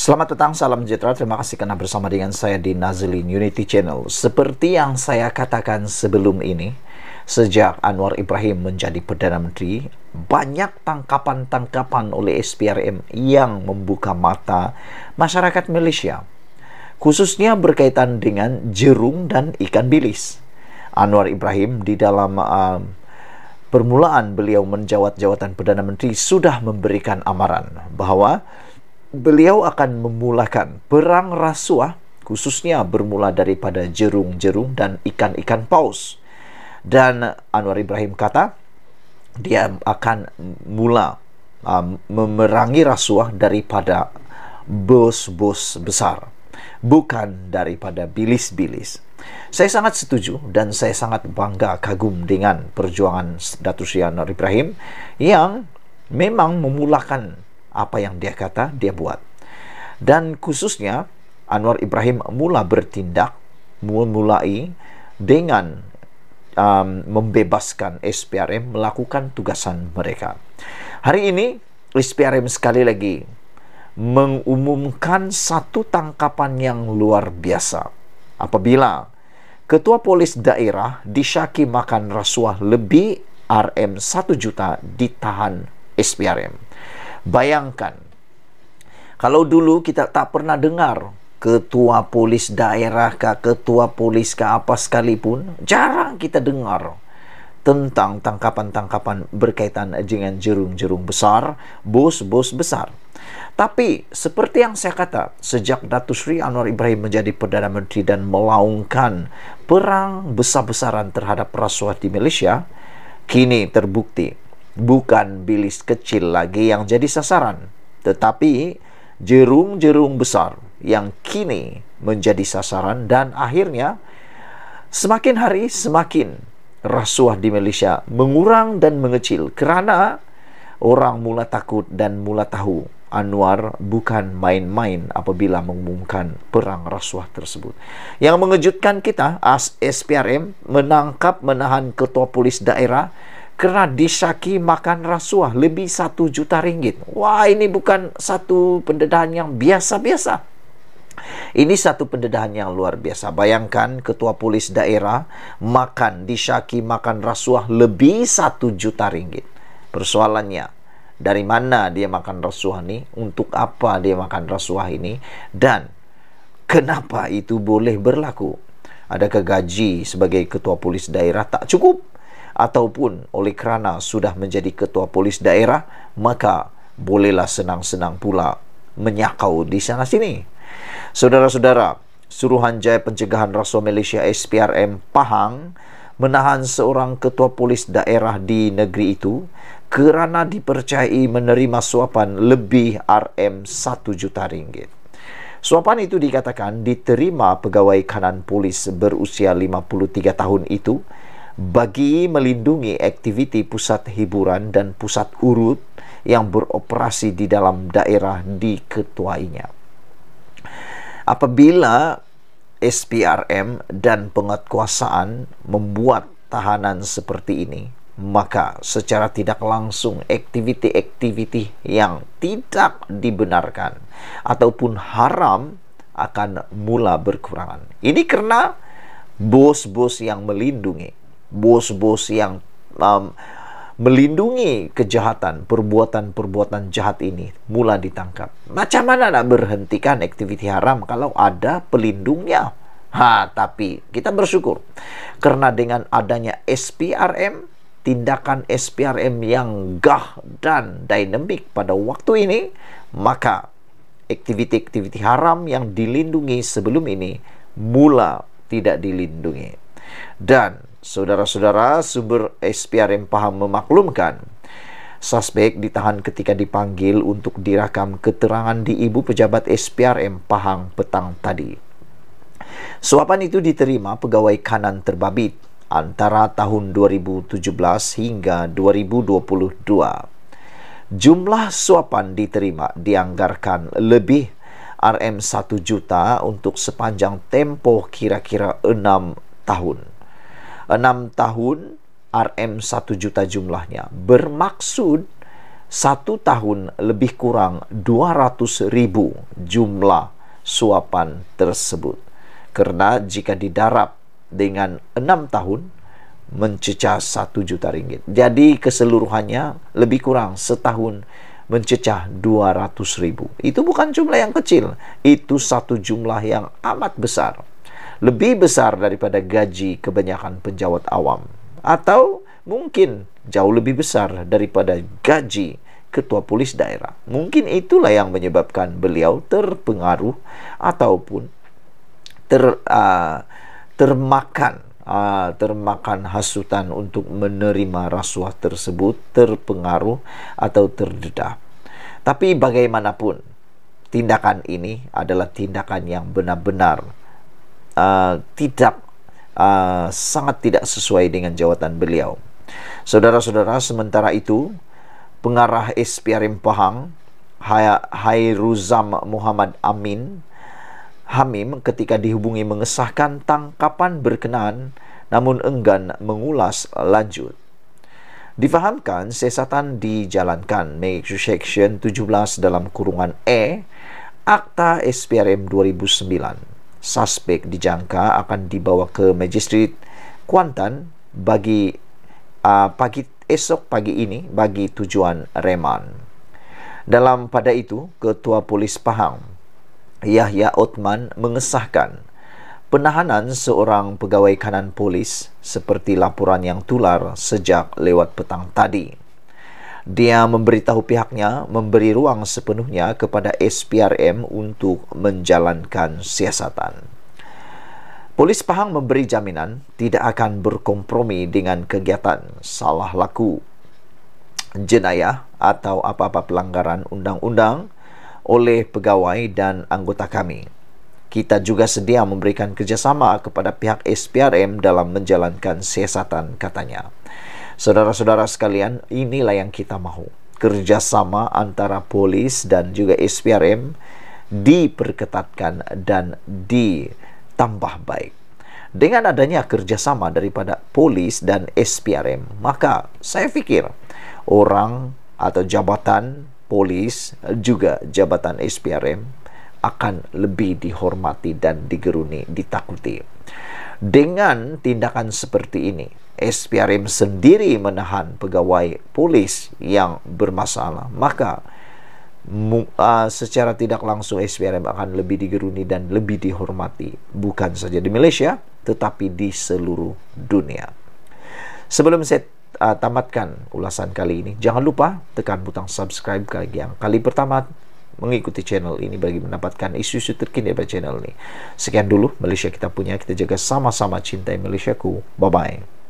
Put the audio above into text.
Selamat petang, salam sejahtera. Terima kasih karena bersama dengan saya di Nazlin Unity Channel. Seperti yang saya katakan sebelum ini, sejak Anwar Ibrahim menjadi Perdana Menteri, banyak tangkapan-tangkapan oleh SPRM yang membuka mata masyarakat Malaysia, khususnya berkaitan dengan jerung dan ikan bilis. Anwar Ibrahim di dalam permulaan beliau menjawat jawatan Perdana Menteri sudah memberikan amaran bahwa beliau akan memulakan perang rasuah, khususnya bermula daripada jerung-jerung dan ikan-ikan paus. Dan Anwar Ibrahim kata dia akan mula memerangi rasuah daripada bos-bos besar, bukan daripada bilis-bilis. Saya sangat setuju dan saya sangat bangga kagum dengan perjuangan Datuk Seri Anwar Ibrahim yang memang memulakan apa yang dia kata, dia buat. Dan khususnya Anwar Ibrahim mula bertindak, mulai dengan membebaskan SPRM melakukan tugasan mereka. Hari ini SPRM sekali lagi mengumumkan satu tangkapan yang luar biasa. Apabila Ketua Polis Daerah disyaki makan rasuah lebih RM 1 juta ditahan SPRM. Bayangkan, kalau dulu kita tak pernah dengar ketua polis daerah kah, ketua polis kah apa sekalipun, jarang kita dengar tentang tangkapan-tangkapan berkaitan dengan jerung-jerung besar, bos-bos besar. Tapi seperti yang saya kata, sejak Datuk Seri Anwar Ibrahim menjadi Perdana Menteri dan melaungkan perang besar-besaran terhadap rasuah di Malaysia, kini terbukti bukan bilis kecil lagi yang jadi sasaran, tetapi jerung-jerung besar yang kini menjadi sasaran. Dan akhirnya semakin hari semakin rasuah di Malaysia mengurang dan mengecil kerana orang mula takut dan mula tahu Anwar bukan main-main apabila mengumumkan perang rasuah tersebut. Yang mengejutkan kita, SPRM menangkap menahan ketua polis daerah kerana disyaki makan rasuah lebih 1 juta ringgit. Wah, ini bukan satu pendedahan yang biasa-biasa. Ini satu pendedahan yang luar biasa. Bayangkan ketua polis daerah disyaki makan rasuah lebih 1 juta ringgit. Persoalannya, dari mana dia makan rasuah ini? Untuk apa dia makan rasuah ini? Dan kenapa itu boleh berlaku? Adakah gaji sebagai ketua polis daerah tak cukup? Ataupun oleh kerana sudah menjadi ketua polis daerah, maka bolehlah senang-senang pula menyakau di sana-sini. Saudara-saudara, Suruhanjaya Pencegahan Rasuah Malaysia SPRM Pahang menahan seorang ketua polis daerah di negeri itu kerana dipercayai menerima suapan lebih RM 1 juta ringgit. Suapan itu dikatakan diterima pegawai kanan polis berusia 53 tahun itu bagi melindungi aktiviti pusat hiburan dan pusat urut yang beroperasi di dalam daerah diketuainya. Apabila SPRM dan penguatkuasaan membuat tahanan seperti ini, maka secara tidak langsung aktiviti-aktiviti yang tidak dibenarkan ataupun haram akan mula berkurangan. Ini karena bos-bos yang melindungi, bos-bos yang melindungi kejahatan, perbuatan-perbuatan jahat ini mula ditangkap. Macam mana nak berhentikan aktiviti haram kalau ada pelindungnya? Tapi kita bersyukur kerana dengan adanya SPRM, tindakan SPRM yang gah dan dinamik pada waktu ini, maka aktiviti-aktiviti haram yang dilindungi sebelum ini mula tidak dilindungi. Dan saudara-saudara, sumber SPRM Pahang memaklumkan suspek ditahan ketika dipanggil untuk dirakam keterangan di ibu pejabat SPRM Pahang petang tadi. Suapan itu diterima pegawai kanan terbabit antara tahun 2017 hingga 2022. Jumlah suapan diterima dianggarkan lebih RM 1 juta untuk sepanjang tempoh kira-kira 6 tahun. 6 tahun RM 1 juta jumlahnya, bermaksud 1 tahun lebih kurang 200.000 jumlah suapan tersebut. Karena jika didarab dengan 6 tahun, mencecah 1 juta ringgit. Jadi keseluruhannya lebih kurang setahun mencecah 200.000. Itu bukan jumlah yang kecil. Itu satu jumlah yang amat besar. Lebih besar daripada gaji kebanyakan penjawat awam. Atau mungkin jauh lebih besar daripada gaji ketua polis daerah. Mungkin itulah yang menyebabkan beliau terpengaruh ataupun termakan hasutan untuk menerima rasuah tersebut, terpengaruh atau terdedah. Tapi bagaimanapun, tindakan ini adalah tindakan yang benar-benar sangat tidak sesuai dengan jawatan beliau. Saudara-saudara, sementara itu, pengarah SPRM Pahang, Hairuzam Muhammad Hamim ketika dihubungi mengesahkan tangkapan berkenaan namun enggan mengulas lanjut. Difahamkan siasatan dijalankan mengikut Section 17 dalam kurungan E Akta SPRM 2009. Suspek dijangka akan dibawa ke Magistrate Kuantan esok pagi ini bagi tujuan reman. Pada itu, Ketua Polis Pahang Yahya Othman mengesahkan penahanan seorang pegawai kanan polis seperti laporan yang tular sejak lewat petang tadi. Dia memberitahu pihaknya memberi ruang sepenuhnya kepada SPRM untuk menjalankan siasatan. Polis Pahang memberi jaminan tidak akan berkompromi dengan kegiatan salah laku, jenayah atau apa-apa pelanggaran undang-undang oleh pegawai dan anggota kami. Kita juga sedia memberikan kerjasama kepada pihak SPRM dalam menjalankan siasatan, katanya. Saudara-saudara sekalian, inilah yang kita mahu. Kerjasama antara polis dan juga SPRM diperketatkan dan ditambah baik. Dengan adanya kerjasama daripada polis dan SPRM, maka saya pikir orang atau jabatan polis juga jabatan SPRM akan lebih dihormati dan digeruni, ditakuti. Dengan tindakan seperti ini, SPRM sendiri menahan pegawai polis yang bermasalah, maka secara tidak langsung SPRM akan lebih digeruni dan lebih dihormati, bukan saja di Malaysia tetapi di seluruh dunia. Sebelum saya tamatkan ulasan kali ini, jangan lupa tekan butang subscribe bagi yang kali pertama mengikuti channel ini bagi mendapatkan isu-isu terkini dari channel ini. Sekian dulu Malaysia kita punya, kita jaga sama-sama cintai Malaysiaku. Bye-bye.